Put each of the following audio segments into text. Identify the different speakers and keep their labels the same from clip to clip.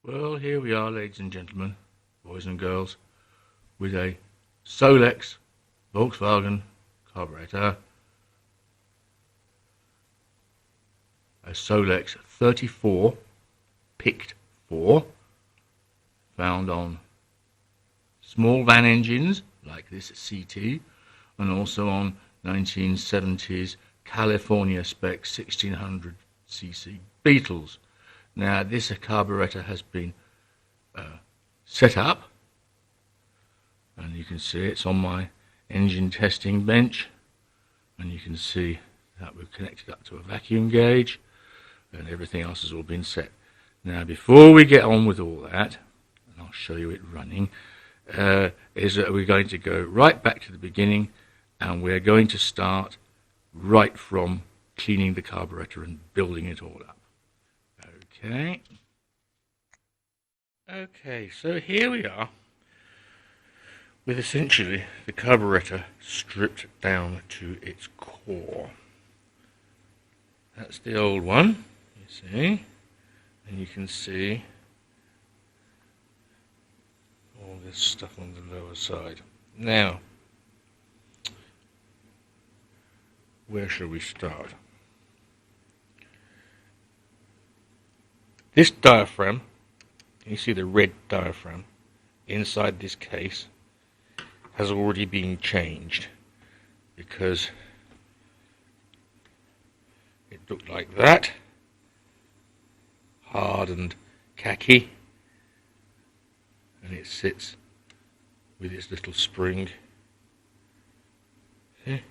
Speaker 1: Well, here we are, ladies and gentlemen, boys and girls, with a Solex Volkswagen carburetor, a Solex 34 PICT 4, found on small van engines like this CT, and also on 1970s California spec 1600cc Beetles. Now this carburetor has been set up, and you can see it's on my engine testing bench, and you can see that we've connected up to a vacuum gauge and everything else has all been set. Now before we get on with all that, and I'll show you it running, is that we're going to go right back to the beginning, and we're going to start right from cleaning the carburetor and building it all up. Okay, so here we are with essentially the carburetor stripped down to its core. That's the old one, you see, and you can see all this stuff on the lower side. Now, where shall we start? This diaphragm, you see the red diaphragm inside this case, has already been changed, because it looked like that, hard and khaki, and it sits with its little spring. See?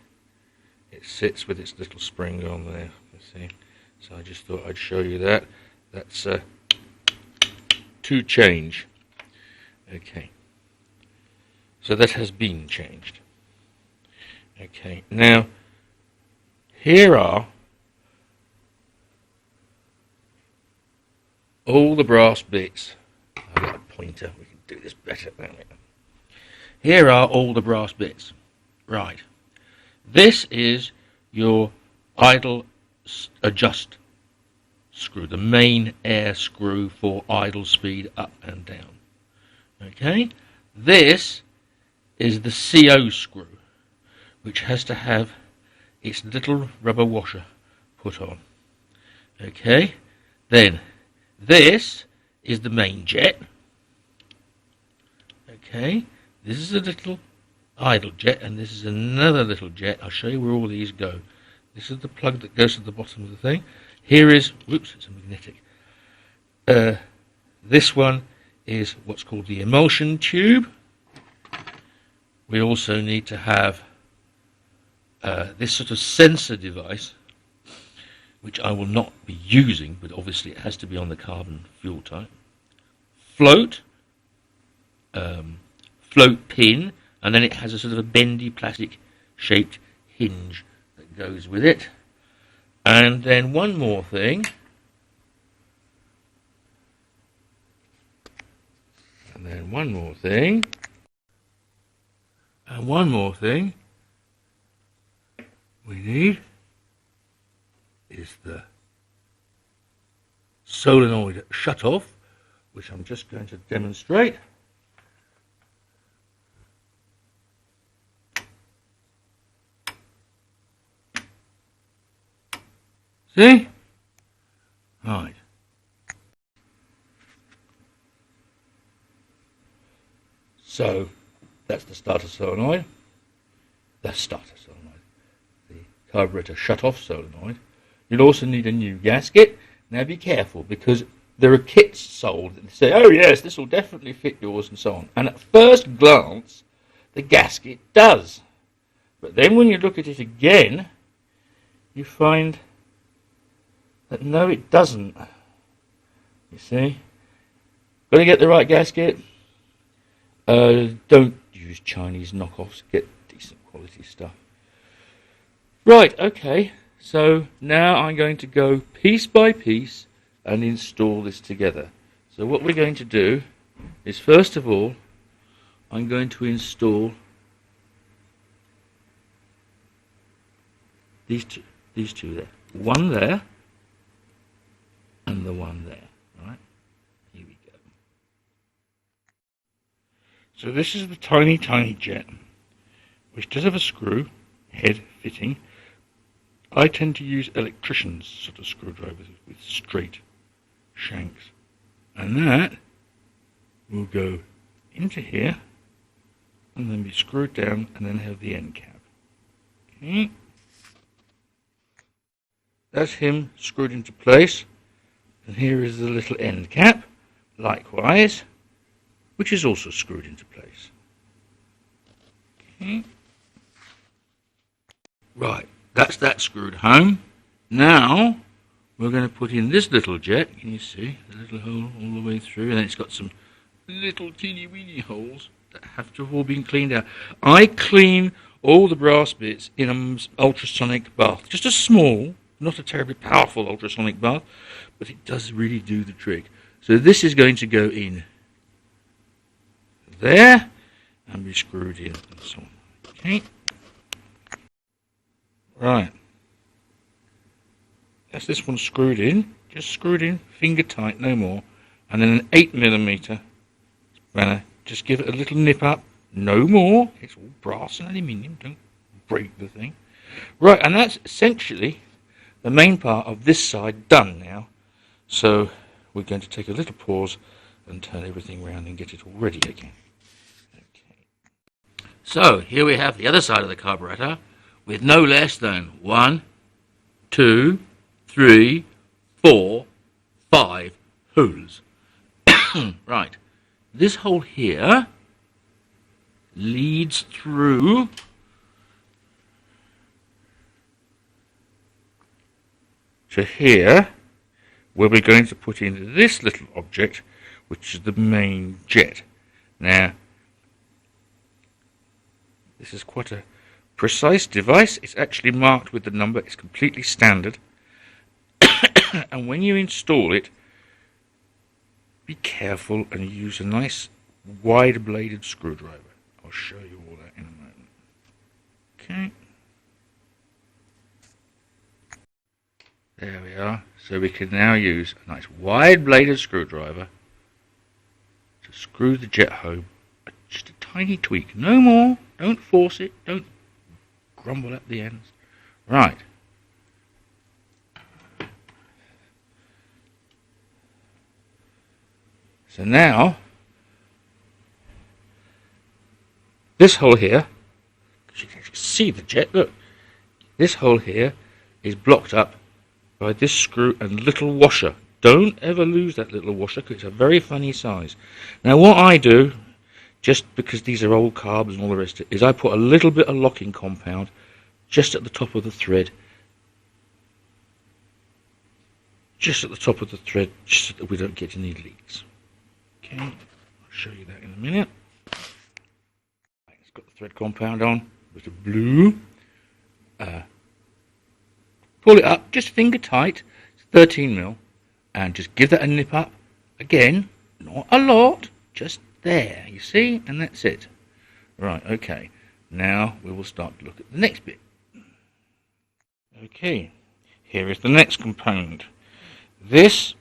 Speaker 1: It sits with its little spring on there, you see. So I just thought I'd show you that. That's to change. Okay. So that has been changed. Okay. Now, here are all the brass bits. I've got a pointer. We can do this better. Here are all the brass bits. Right. This is your idle adjust screw, the main air screw for idle speed up and down. Okay, this is the CO screw, which has to have its little rubber washer put on. Okay, then this is the main jet. Okay, this is a little idle jet, and this is another little jet. I'll show you where all these go. This is the plug that goes to the bottom of the thing. Here is, whoops, it's a magnetic. This one is what's called the emulsion tube. We also need to have this sort of sensor device, which I will not be using, but obviously it has to be on the carbon fuel type. Float pin, and then it has a sort of a bendy plastic shaped hinge that goes with it. And then one more thing, and one more thing we need is the solenoid shut-off, which I'm just going to demonstrate. See? Right. So, that's the starter solenoid. The carburetor shut-off solenoid. You'll also need a new gasket. Now be careful, because there are kits sold that say, oh yes, this will definitely fit yours, and so on. And at first glance, the gasket does. But then when you look at it again, you find that no, it doesn't. You see? Got to get the right gasket. Don't use Chinese knockoffs. Get decent quality stuff. Right, okay. So now I'm going to go piece by piece and install this together. So what we're going to do is, first of all, I'm going to install these two there. One there, and the one there. Right? Here we go. So this is the tiny, tiny jet, which does have a screw head fitting. I tend to use electrician's sort of screwdrivers with straight shanks. And that will go into here and then be screwed down and then have the end cap. Okay. That's him screwed into place. And here is the little end cap, likewise, which is also screwed into place. Okay. Right, that's that screwed home. Now we're going to put in this little jet. Can you see the little hole all the way through? And then it's got some little teeny weeny holes that have to have all been cleaned out. I clean all the brass bits in an ultrasonic bath. Just a small, not a terribly powerful ultrasonic bath, but it does really do the trick. So this is going to go in there and be screwed in and so on. Okay. Right. That's this one screwed in. Just screwed in, finger tight, no more. And then an 8mm spanner. Just give it a little nip up. No more. It's all brass and aluminium. Don't break the thing. Right, and that's essentially the main part of this side done now. So we're going to take a little pause and turn everything around and get it all ready again. Okay. So here we have the other side of the carburetor with no less than 1, 2, 3, 4, 5 holes. Right. This hole here leads through to here, where we're going to put in this little object, which is the main jet. Now, this is quite a precise device. It's actually marked with the number. It's completely standard. And when you install it, be careful and use a nice wide-bladed screwdriver. I'll show you all that in a moment. Okay. There we are. So we can now use a nice wide-bladed screwdriver to screw the jet home. Just a tiny tweak. No more. Don't force it. Don't grumble at the ends. Right. So now, this hole here, you can actually see the jet, look, this hole here is blocked up by this screw and little washer. Don't ever lose that little washer because it's a very funny size. Now what I do, just because these are old carbs and all the rest of it, is I put a little bit of locking compound just at the top of the thread. Just at the top of the thread, just so that we don't get any leaks. Okay, I'll show you that in a minute. It's got the thread compound on with the blue. Pull it up, just finger tight, it's 13mm, and just give that a nip up. Again, not a lot, just there, you see, and that's it. Right, okay, now we will start to look at the next bit. Okay, here is the next component. This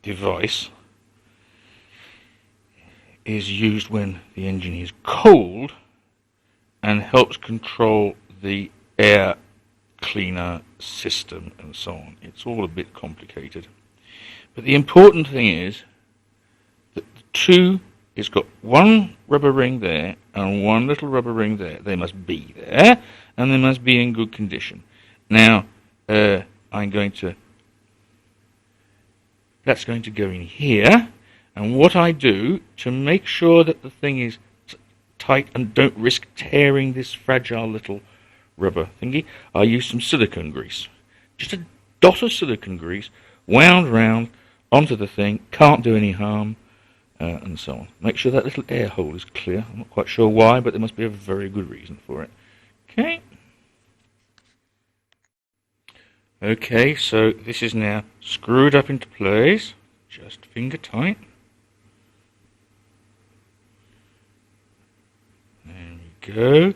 Speaker 1: device is used when the engine is cold and helps control the air cleaner system and so on. It's all a bit complicated. But the important thing is that the two, it's got one rubber ring there and one little rubber ring there. They must be there and they must be in good condition. Now, I'm going to, that's going to go in here. And what I do to make sure that the thing is tight and don't risk tearing this fragile little rubber thingy, I use some silicone grease. Just a dot of silicone grease wound round onto the thing, can't do any harm, and so on. Make sure that little air hole is clear. I'm not quite sure why, but there must be a very good reason for it. Okay. Okay, so this is now screwed up into place, just finger tight. Go,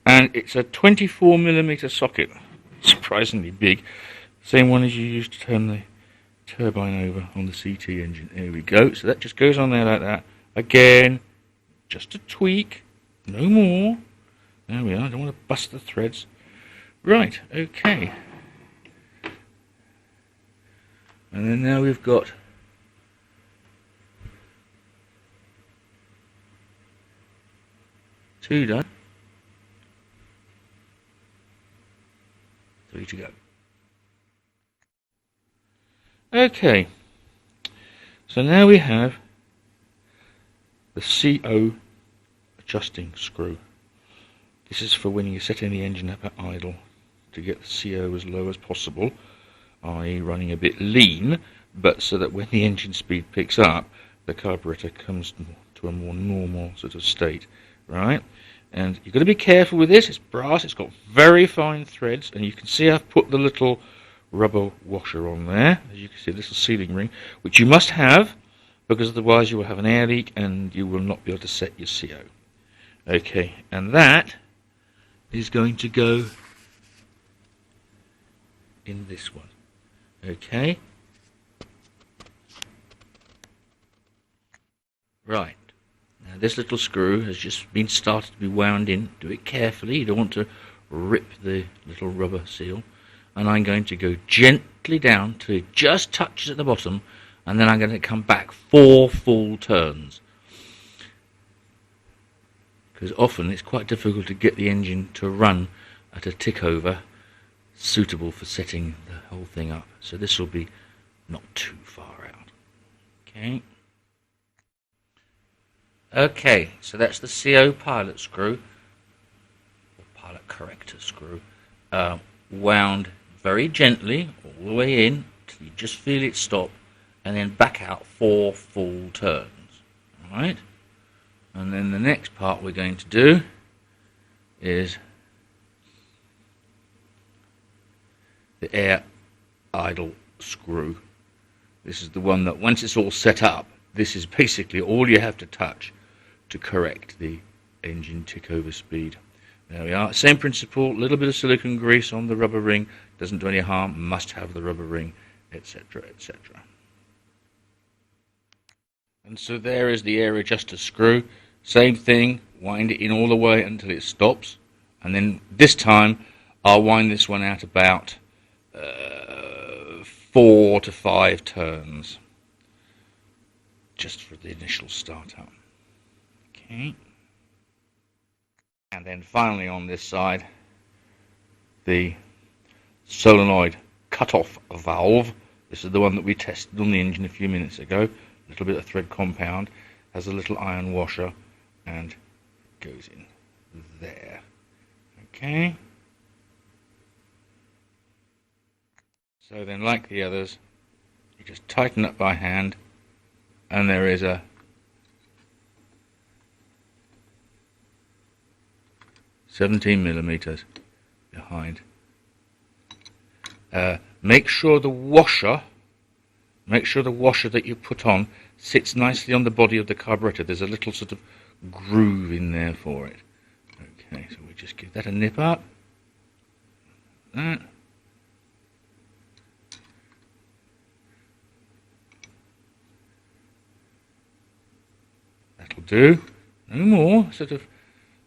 Speaker 1: and it's a 24mm socket, surprisingly big, same one as you use to turn the turbine over on the CT engine. There we go. So that just goes on there like that. Again, Just a tweak, no more. There we are, I don't want to bust the threads. Right, okay. And then now we've got two done. 3 to go. Okay, so now we have the CO adjusting screw. This is for when you're setting the engine up at idle to get the CO as low as possible, i.e. running a bit lean, but so that when the engine speed picks up, the carburetor comes to a more normal sort of state, right? And you've got to be careful with this. It's brass, it's got very fine threads, and you can see I've put the little rubber washer on there, as you can see, a little sealing ring, which you must have, because otherwise you will have an air leak and you will not be able to set your CO. Okay, and that is going to go in this one. Okay. Right. Now this little screw has just been started to be wound in. Do it carefully. You don't want to rip the little rubber seal. And I'm going to go gently down till it just touches at the bottom, and then I'm going to come back 4 full turns. Because often it's quite difficult to get the engine to run at a tick over suitable for setting the whole thing up. So this will be not too far out. Okay. Okay, so that's the CO pilot screw, or pilot corrector screw, wound very gently all the way in till you just feel it stop, and then back out 4 full turns. Alright? And then the next part we're going to do is the air idle screw. This is the one that once it's all set up, this is basically all you have to touch to correct the engine tick over speed. There we are. Same principle, a little bit of silicone grease on the rubber ring, doesn't do any harm, must have the rubber ring, etc., etc. And so there is the air adjuster screw. Same thing, wind it in all the way until it stops, and then this time I'll wind this one out about 4 to 5 turns, just for the initial startup. Okay. And then finally on this side, the solenoid cut-off valve. This is the one that we tested on the engine a few minutes ago. A little bit of thread compound, has a little iron washer, and goes in there. Okay. So then, like the others, you just tighten up by hand, and there is a 17 millimeters behind. Make sure the washer that you put on sits nicely on the body of the carburetor. There's a little sort of groove in there for it. Okay, so we just give that a nip up. That. That'll do. No more. Sort of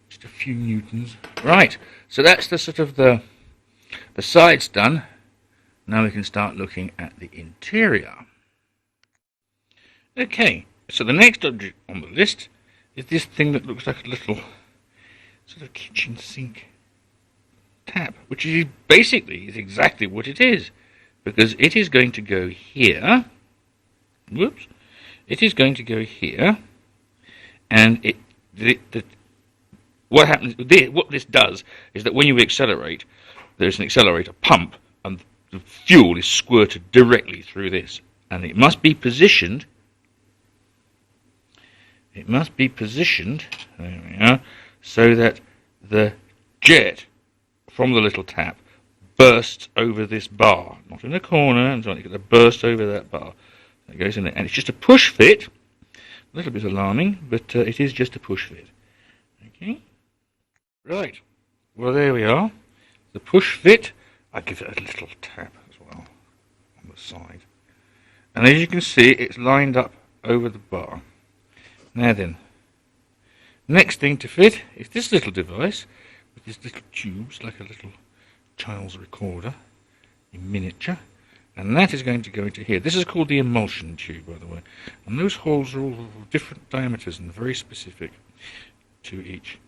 Speaker 1: just a few newtons. Right. So that's the sort of the sides done. Now we can start looking at the interior. Okay. So the next object on the list is this thing that looks like a little sort of kitchen sink tap, which is basically exactly what it is, because it is going to go here. Whoops! It is going to go here, and what happens? What this does is that when you accelerate, there's an accelerator pump, and the fuel is squirted directly through this, and it must be positioned. It must be positioned, there we are, so that the jet from the little tap bursts over this bar, not in a corner, and so you've got to burst over that bar. So it goes in there, and it's just a push fit. A little bit alarming, but it is just a push fit. Okay, right. Well, there we are. The push fit. I give it a little tap as well on the side, and as you can see, it's lined up over the bar. Now then, Next thing to fit is this little device with these little tubes, like a little child's recorder in miniature, and that is going to go into here. This is called the emulsion tube, by the way, and those holes are all of different diameters and very specific to each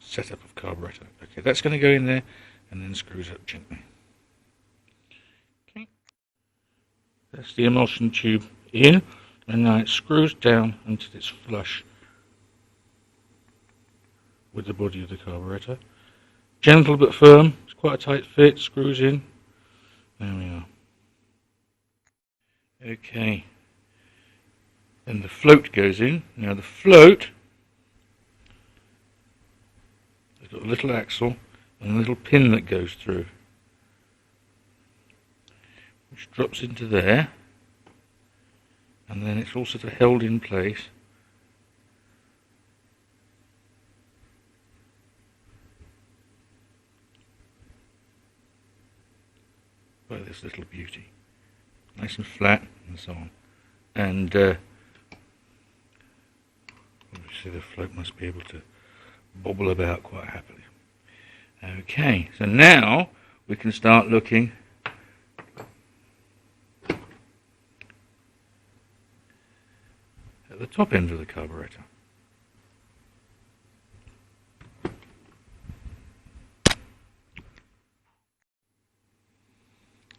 Speaker 1: setup of carburetor. Okay, that's going to go in there and then screws up gently. Okay, that's the emulsion tube in, and now it screws down until it's flush with the body of the carburetor. Gentle but firm, it's quite a tight fit, screws in. There we are. Okay, and the float goes in. Now the float has got a little axle and a little pin that goes through, which drops into there, and then it's all sort of held in place by this little beauty, nice and flat and so on. And obviously the float must be able to bobble about quite happily. Okay, so now we can start looking at the top end of the carburetor.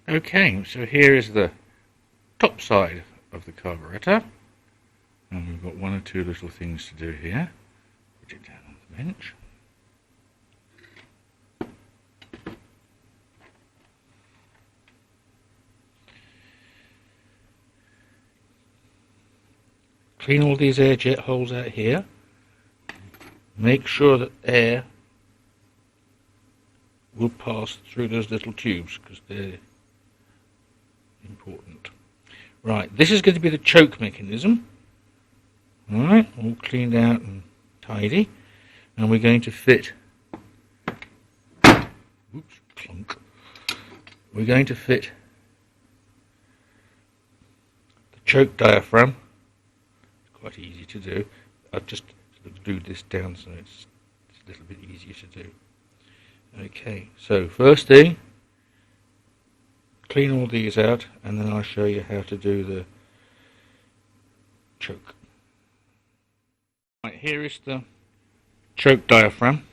Speaker 1: Okay, so here is the top side of the carburetor, and we've got one or two little things to do here. Put it down on the bench. Clean all these air jet holes out here. Make sure that air will pass through those little tubes because they're important. Right, this is going to be the choke mechanism. Alright, all cleaned out and tidy. And we're going to fit, oops, clunk. We're going to fit the choke diaphragm. It's quite easy to do. I've just sort of glued this down so it's a little bit easier to do. Okay, so first thing, clean all these out, and then I'll show you how to do the choke. Right, here is the choke diaphragm.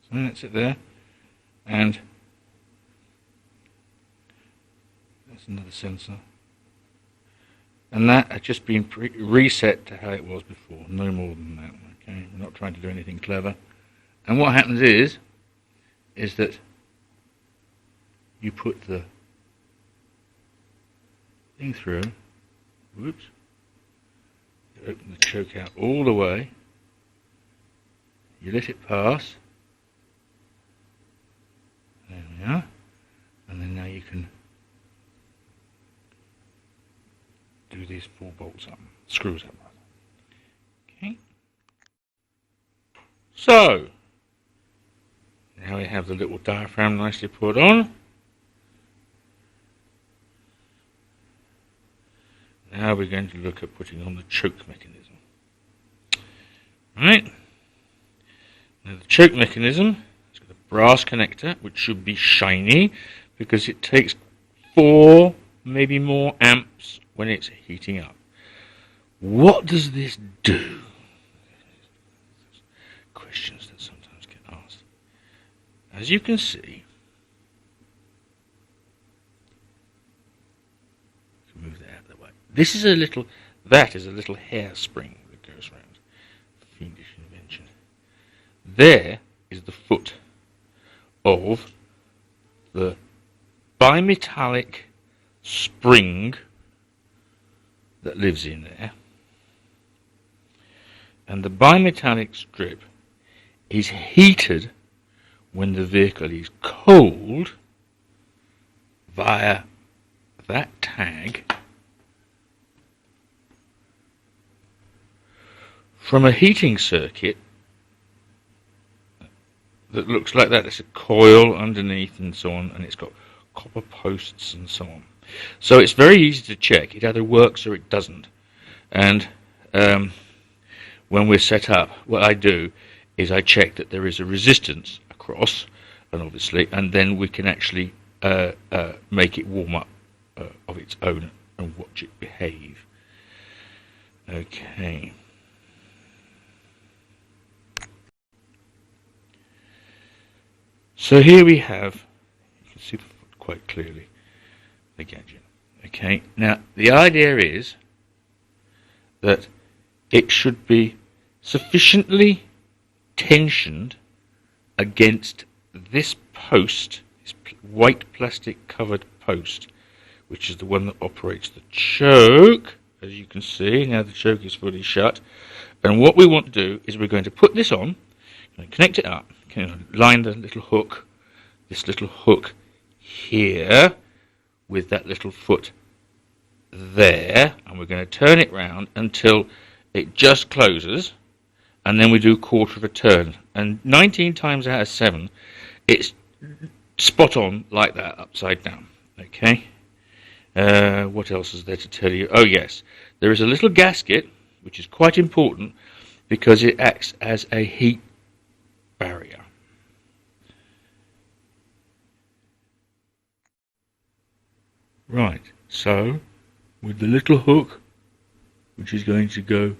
Speaker 1: So that's it there, and that's another sensor. And that had just been reset to how it was before, no more than that. Okay, we're not trying to do anything clever. And what happens is that you put the thing through, whoops, you open the choke out all the way, you let it pass, there we are, and then now you can do these 4 bolts up, screws up. Okay, so now we have the little diaphragm nicely put on. Now we're going to look at putting on the choke mechanism. Right. Now the choke mechanism has got a brass connector, which should be shiny because it takes 4, maybe more amps when it's heating up. What does this do? Questions that sometimes get asked. As you can see, move that out of the way. This is a little, that is a little hairspring that goes around. Fiendish invention. There is the foot of the bimetallic spring that lives in there. And the bimetallic strip is heated when the vehicle is cold via that tag from a heating circuit that looks like that. There's a coil underneath and so on, and it's got copper posts and so on. So it's very easy to check. It either works or it doesn't. And when we're set up, what I do is I check that there is a resistance across, and then we can actually make it warm up of its own and watch it behave. Okay. So here we have, you can see the foot quite clearly, the gadget. Okay, now the idea is that it should be sufficiently tensioned against this post, this white plastic covered post, which is the one that operates the choke, as you can see. Now the choke is fully shut, and what we want to do is we're going to put this on, connect it up, line the little hook, this little hook here with that little foot there, and we're going to turn it round until it just closes, and then we do a quarter of a turn, and 19 times out of 7 it's spot on like that, upside down. Okay, what else is there to tell you? Oh yes, there is a little gasket which is quite important because it acts as a heat barrier. Right, so with the little hook, which is going to go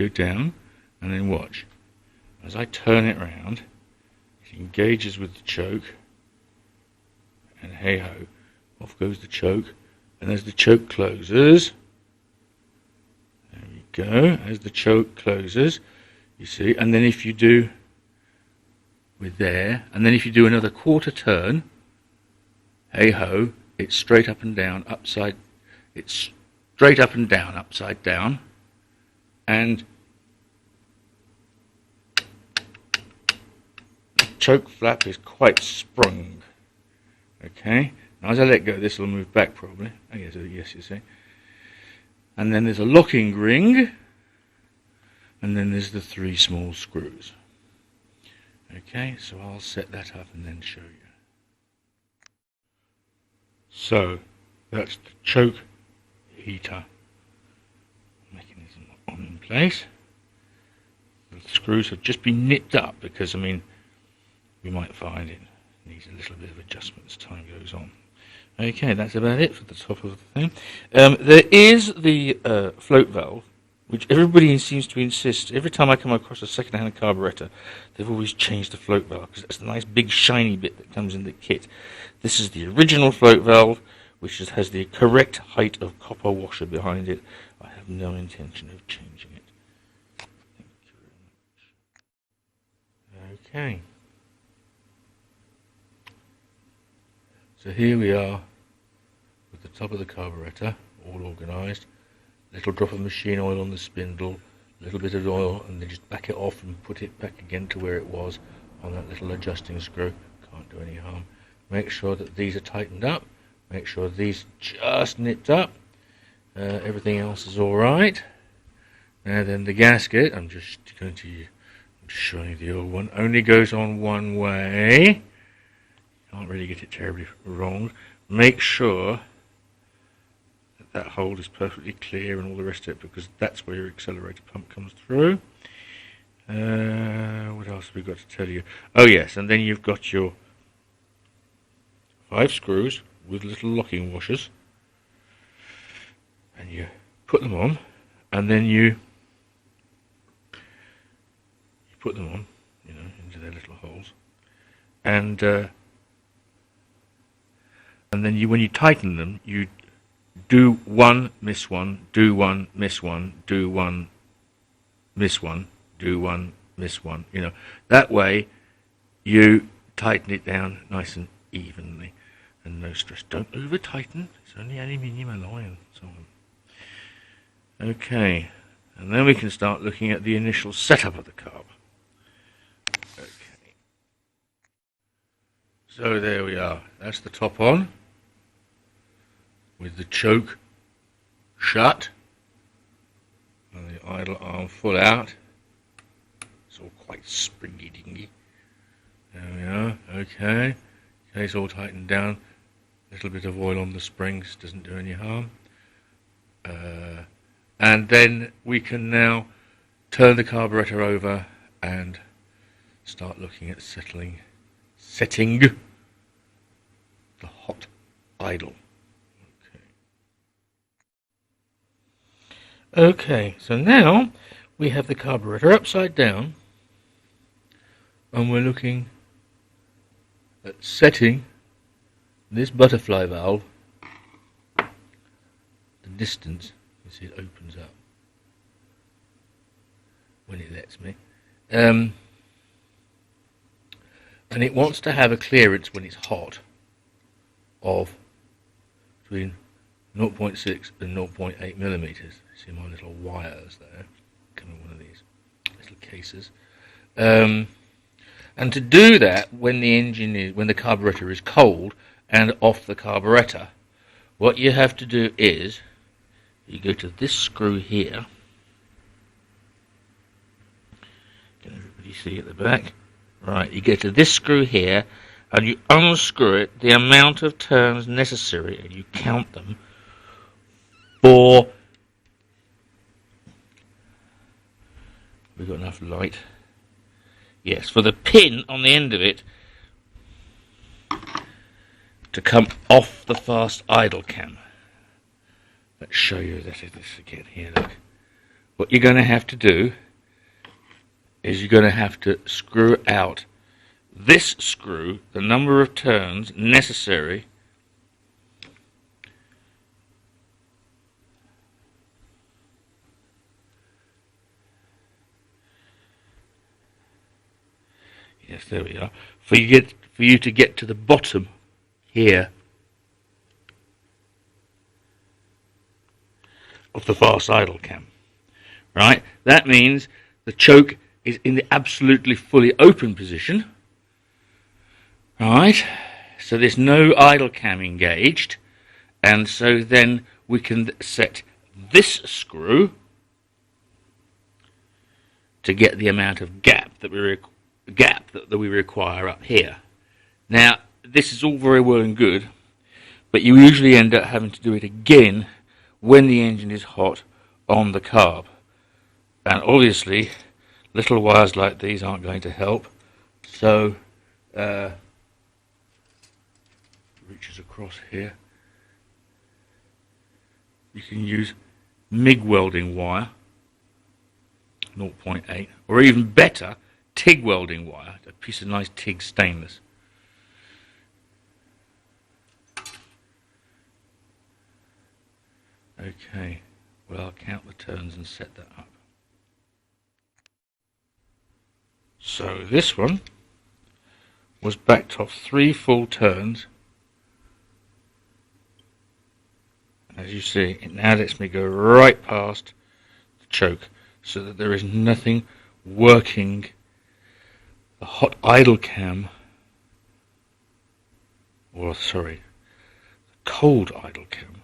Speaker 1: down, and then watch. As I turn it round, it engages with the choke, and hey ho, off goes the choke, and as the choke closes, there we go, as the choke closes, you see, and then if you do with there, and then if you do another quarter turn, hey ho, it's straight up and down, upside down, and the choke flap is quite sprung. Okay, now as I let go, this will move back probably. Oh yes, you see. And then there's a locking ring, and then there's the 3 small screws. Okay, so I'll set that up and then show you. So that's the choke heater mechanism in place. The screws have just been nipped up because, I mean, we might find it needs a little bit of adjustment as time goes on. Okay, that's about it for the top of the thing. There is the float valve, which everybody seems to insist. Every time I come across a second-hand carburetor, they've always changed the float valve because it's the nice big shiny bit that comes in the kit. This is the original float valve, which has the correct height of copper washer behind it. I have no intention of changing it. Thank you very much. Okay. So here we are with the top of the carburetor, all organised. Little drop of machine oil on the spindle, a little bit of oil, and then just back it off and put it back again to where it was on that little adjusting screw. Can't do any harm. Make sure that these are tightened up. Make sure these just nipped up. Everything else is all right. Now then, the gasket, I'm just showing you the old one, only goes on one way. Can't really get it terribly wrong. Make sure that hole is perfectly clear and all the rest of it, because that's where your accelerator pump comes through. What else have we got to tell you? Oh yes, and then you've got your 5 screws with little locking washers, and you put them on, and then you put them on, into their little holes, and then when you tighten them, you do one, miss one, do one, miss one, do one, miss one, do one, miss one. That way you tighten it down nice and evenly and no stress. Don't over tighten, it's only aluminium alloy and so on. Okay, and then we can start looking at the initial setup of the carb. Okay, so there we are, that's the top on, with the choke shut and the idle arm full out. It's all quite springy dingy. There we are. Okay, it's all tightened down. little bit of oil on the springs doesn't do any harm. And then we can now turn the carburetor over and start looking at setting the hot idle. Okay, so now we have the carburetor upside down and we're looking at setting this butterfly valve, the distance, you see it opens up when it lets me, and it wants to have a clearance when it's hot of between 0.6 and 0.8 millimeters. See my little wires there, come in one of these little cases. And to do that, when the carburetor is cold and off the carburetor, what you have to do is you go to this screw here. Can everybody see at the back? Right, you go to this screw here and you unscrew it the amount of turns necessary, and you count them for, we've got enough light, yes, for the pin on the end of it to come off the fast idle cam. Let's show you this again here, look. What you're going to have to do is you're going to have to screw out this screw the number of turns necessary yes, there we are, for you to get to the bottom here of the fast idle cam. Right, that means the choke is in the absolutely fully open position. Right, so there's no idle cam engaged, and so then we can set this screw to get the amount of gap that we require up here. Now, this is all very well and good, but you usually end up having to do it again when the engine is hot on the carb. And obviously, little wires like these aren't going to help, so reaches across here. You can use MIG welding wire, 0.8, or even better, TIG welding wire, a piece of nice TIG stainless. Okay, well, I'll count the turns and set that up. So this one was backed off 3 full turns. As you see, it now lets me go right past the choke so that there is nothing working the hot idle cam, or sorry, the cold idle cam,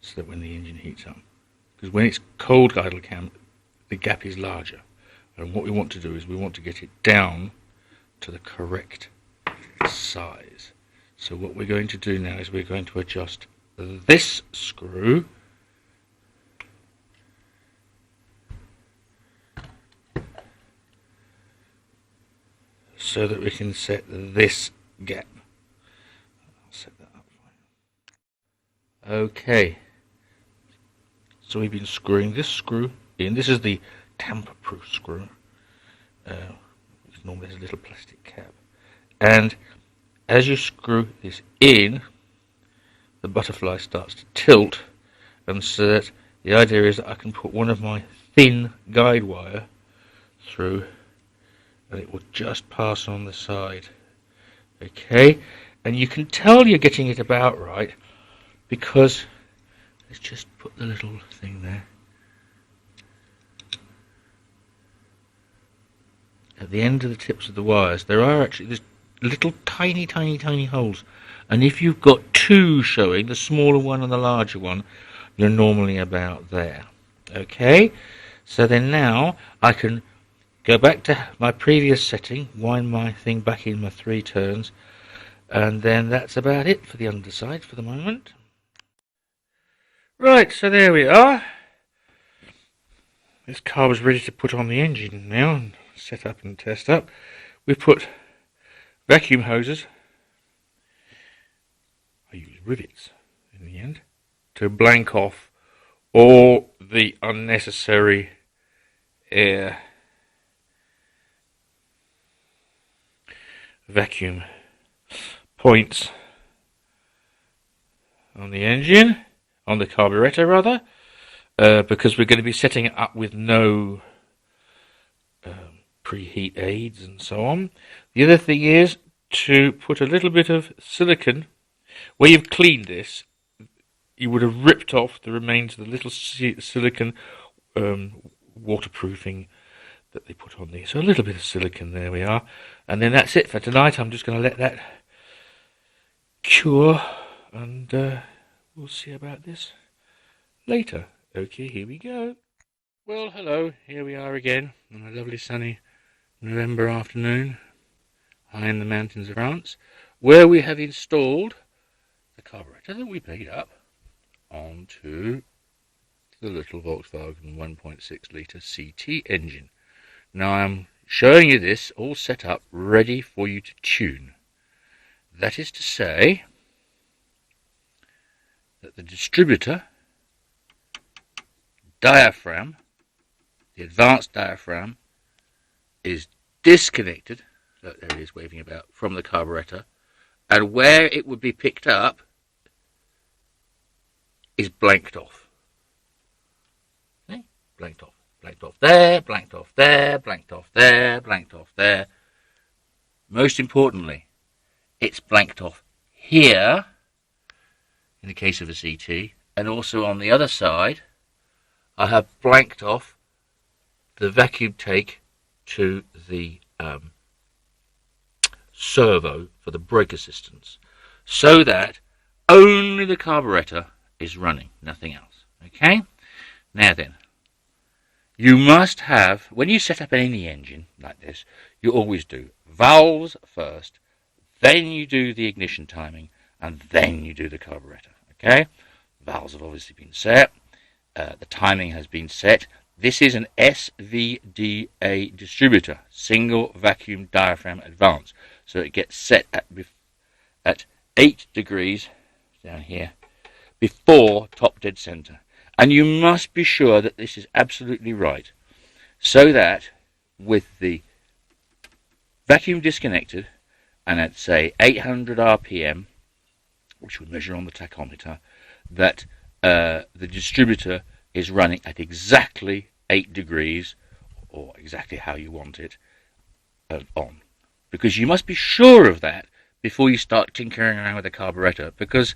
Speaker 1: so that when the engine heats up, because when it's cold idle cam, the gap is larger, and what we want to do is we want to get it down to the correct size. So what we're going to do now is we're going to adjust this screw so that we can set this gap. I'll set that up for you. Okay, so we've been screwing this screw in. This is the tamper-proof screw. It normally has a little plastic cap, and as you screw this in, the butterfly starts to tilt, and so that the idea is that I can put one of my thin guide wire through, and it will just pass on the side. Okay, and you can tell you're getting it about right because let's just put the little thing there. At the end of the tips of the wires, there are actually this little tiny holes, and if you've got 2 showing, the smaller one and the larger one, you're normally about there. Okay, so then now I can go back to my previous setting, wind my thing back in my 3 turns, And then that's about it for the underside for the moment. Right, so there we are. This carb is ready to put on the engine now and set up and test up. We've put vacuum hoses. I use rivets in the end to blank off all the unnecessary air vacuum points on the engine, on the carburetor rather, because we're going to be setting it up with no preheat aids and so on. The other thing is to put a little bit of silicone. Where you've cleaned this, you would have ripped off the remains of the little silicone waterproofing that they put on these. So a little bit of silicone, there we are. And then that's it for tonight. I'm just going to let that cure, and we'll see about this later. Okay, here we go. Well, hello, here we are again on a lovely sunny November afternoon high in the mountains of France, where we have installed the carburetor that we made up onto the little Volkswagen 1.6 litre CT engine. Now I'm showing you this all set up ready for you to tune. That is to say that the distributor diaphragm, the advanced diaphragm, is disconnected, so there it is waving about, from the carburetor, and where it would be picked up is blanked off. See? Blanked off. Blanked off there, blanked off there, blanked off there, blanked off there. Most importantly, it's blanked off here, in the case of a CT, and also on the other side, I have blanked off the vacuum take to the servo for the brake assistance, so that only the carburetor is running, nothing else. Okay? Now then, you must have, when you set up any engine like this, you always do valves first, then you do the ignition timing, and then you do the carburetor. Okay? Valves have obviously been set. The timing has been set. This is an SVDA distributor, single vacuum diaphragm advance. So it gets set at 8 degrees down here before top dead center. And you must be sure that this is absolutely right, so that with the vacuum disconnected and at say 800 RPM, which we measure on the tachometer, that the distributor is running at exactly 8 degrees, or exactly how you want it, on. Because you must be sure of that before you start tinkering around with the carburetor, because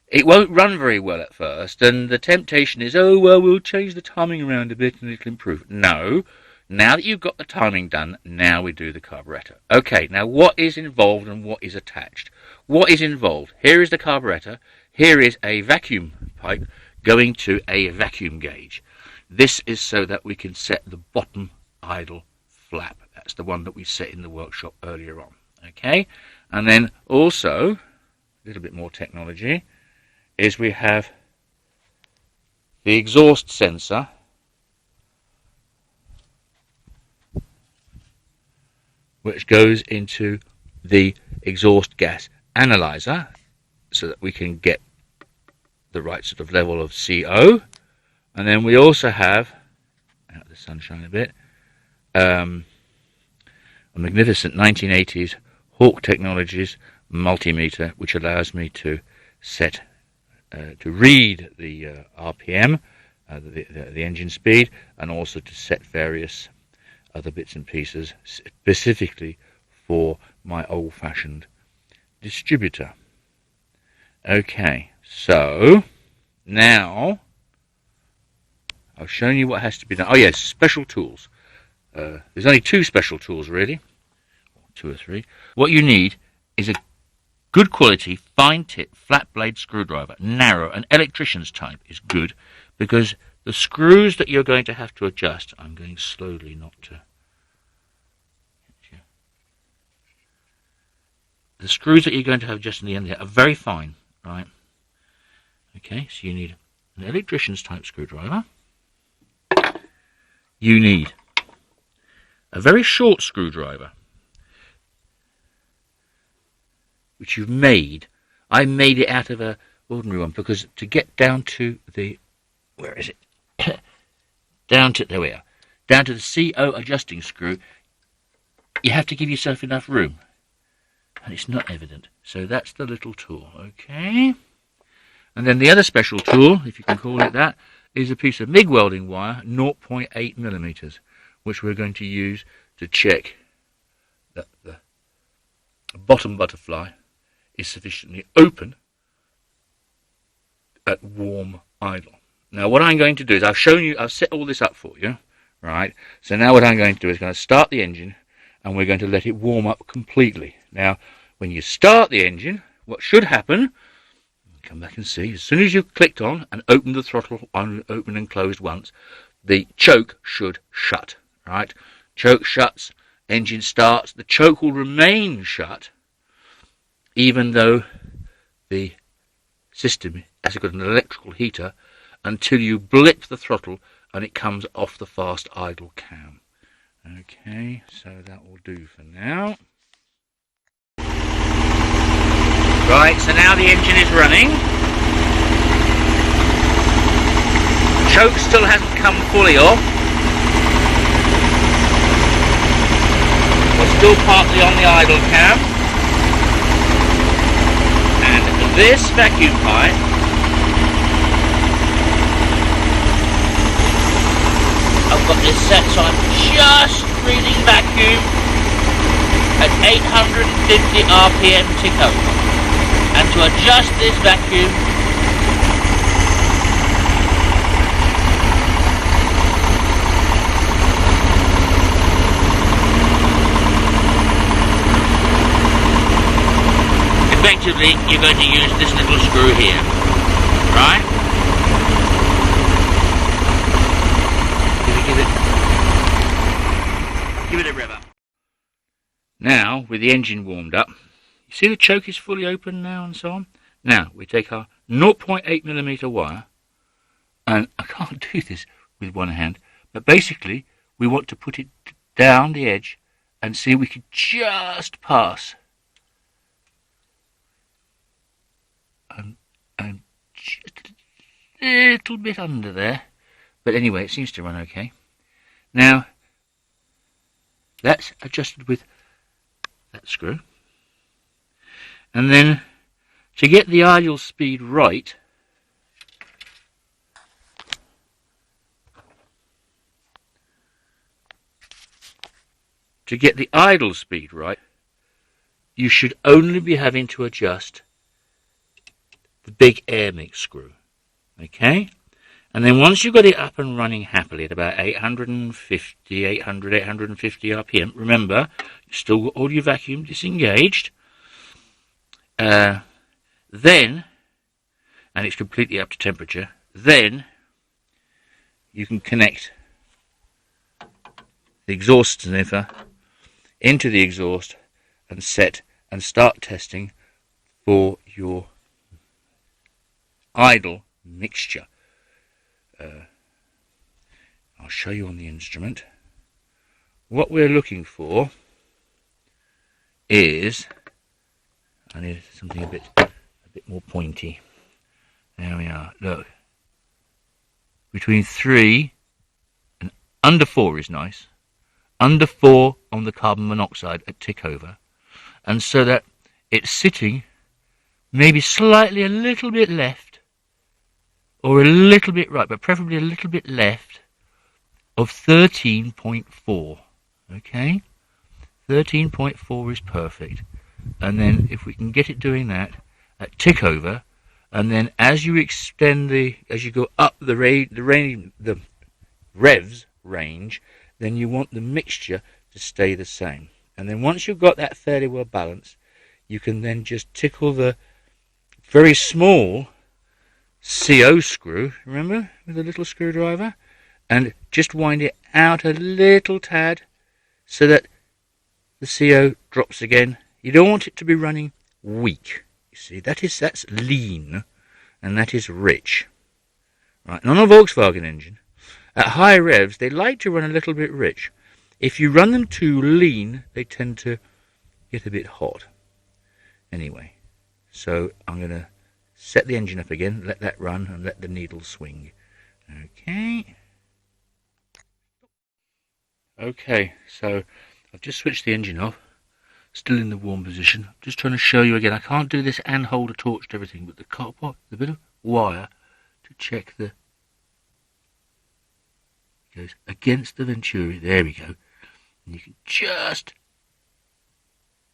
Speaker 1: it won't run very well at first, and the temptation is, oh, well, we'll change the timing around a bit and it'll improve. No, now that you've got the timing done, now we do the carburetor. Okay, now what is involved and what is attached? What is involved? Here is the carburetor. Here is a vacuum pipe going to a vacuum gauge. This is so that we can set the bottom idle flap. That's the one that we set in the workshop earlier on. Okay, and then also, a little bit more technology, is we have the exhaust sensor, which goes into the exhaust gas analyzer, so that we can get the right sort of level of CO. And then we also have, out of the sunshine a bit, a magnificent 1980s Hawk Technologies multimeter, which allows me to set, to read the RPM, the engine speed, and also to set various other bits and pieces specifically for my old-fashioned distributor. Okay, so now I've shown you what has to be done. Oh yes, special tools. There's only 2 special tools really, 2 or 3. What you need is a good quality fine tip flat blade screwdriver, narrow, an electrician's type is good, because the screws that you're going to have to adjust, I'm going slowly not to,
Speaker 2: the screws that you're going to have just in the end there are very fine, right? Okay, so you need an electrician's type screwdriver. You need a very short screwdriver, which you've made. I made it out of a ordinary one because to get down to the, where is it? Down to, there we are. Down to the CO adjusting screw, you have to give yourself enough room. And it's not evident. So that's the little tool, okay? And then the other special tool, if you can call it that, is a piece of MIG welding wire, 0.8 millimeters, which we're going to use to check that the bottom butterfly is sufficiently open at warm idle. Now what I'm going to do is I've set all this up for you, right? So now what I'm going to do is going to start the engine and we're going to let it warm up completely. Now when you start the engine, what should happen, come back and see, as soon as you've clicked on and opened the throttle, open and closed once, the choke should shut, right? Choke shuts, engine starts, the choke will remain shut even though the system has got an electrical heater until you blip the throttle and it comes off the fast idle cam. Okay, so that will do for now. Right, so now the engine is running. Choke still hasn't come fully off. We're still partly on the idle cam. And this vacuum pipe I've got this set so I'm just breathing vacuum at 850 RPM tick over. And to adjust this vacuum, effectively you're going to use this little screw here, right? Give it a rev up. Now, with the engine warmed up, you see the choke is fully open now and so on? Now, we take our 0.8 millimeter wire, and I can't do this with one hand, but basically we want to put it down the edge and see if we can just pass. And just a little bit under there, but anyway, it seems to run okay. Now, that's adjusted with that screw. And then, to get the idle speed right, you should only be having to adjust the big air mix screw. Okay? And then once you've got it up and running happily at about 850 RPM, remember, you've still got all your vacuum disengaged, then, and it's completely up to temperature, then you can connect the exhaust sniffer into the exhaust and set and start testing for your idle mixture. I'll show you on the instrument. What we're looking for is, I need something a bit more pointy. There we are. Look, between 3 and under 4 is nice. Under 4 on the carbon monoxide at tick over, and so that it's sitting maybe slightly a little bit left or a little bit right, but preferably a little bit left of 13.4. Okay, 13.4 is perfect. And then if we can get it doing that at tick over, and then as you extend as you go up the revs range, then you want the mixture to stay the same. And then once you've got that fairly well balanced, you can then just tickle the very small CO screw, remember, with a little screwdriver, and just wind it out a little tad so that the CO drops again You don't want it to be running weak. You see, that's lean, and that is rich. Right, and on a Volkswagen engine, at high revs, they like to run a little bit rich. If you run them too lean, they tend to get a bit hot. Anyway, so I'm going to set the engine up again, let that run, and let the needle swing. Okay. Okay, so I've just switched the engine off. Still in the warm position. I'm just trying to show you again. I can't do this and hold a torch to everything, but the copper, the bit of wire to check the goes against the venturi. There we go. And you can just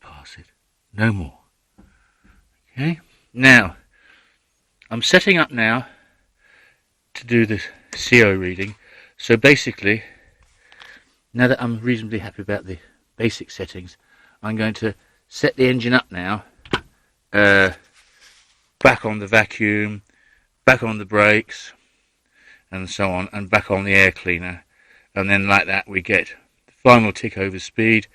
Speaker 2: pass it. No more. Okay. Now, I'm setting up now to do the CO reading. So basically, now that I'm reasonably happy about the basic settings, I'm going to set the engine up now, back on the vacuum, back on the brakes, and so on, and back on the air cleaner. And then like that we get the final tick over speed,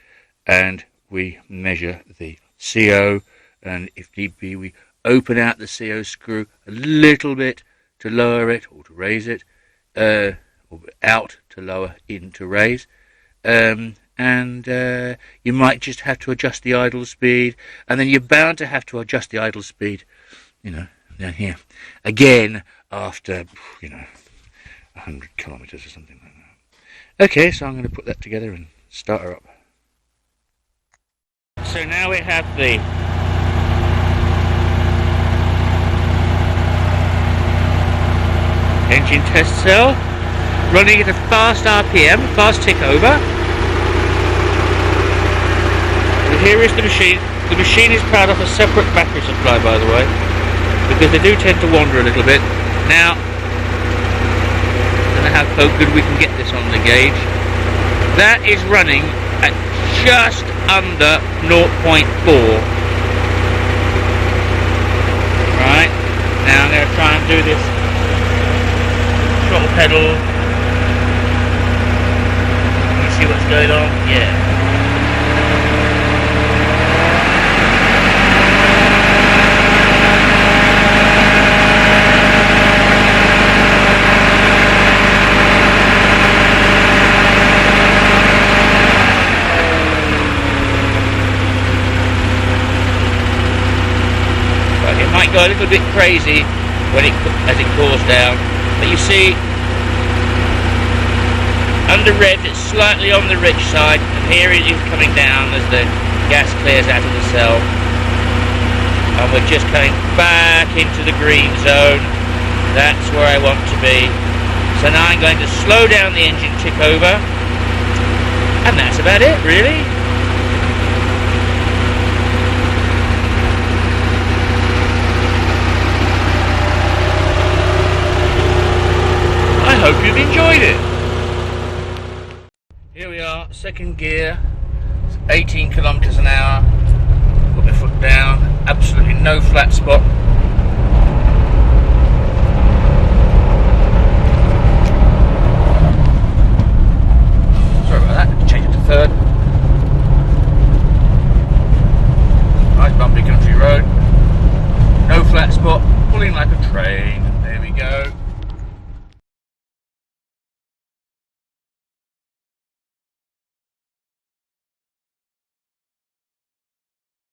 Speaker 2: and we measure the CO, and if need be we open out the CO screw a little bit to lower it or to raise it, or out to lower, in to raise. And you might just have to adjust the idle speed, and then you're bound to have to adjust the idle speed, down here again after 100 kilometers or something like that. Okay, so I'm going to put that together and start her up. So now we have the engine test cell running at a fast RPM, fast tick over. And here is the machine. The machine is powered off a separate battery supply, by the way, because they do tend to wander a little bit. Now, I don't know how good we can get this on the gauge. That is running at just under 0.4. Right, now I'm going to try and do this throttle pedal. You see what's going on? Yeah. It might go a little bit crazy as it cools down, but you see, under red it's slightly on the rich side, and here it is coming down as the gas clears out of the cell, and we're just coming back into the green zone. That's where I want to be. So now I'm going to slow down the engine tick over, and that's about it, really. I hope you've enjoyed it. Here we are, second gear, 18 kilometers an hour. Put my foot down, absolutely no flat spot.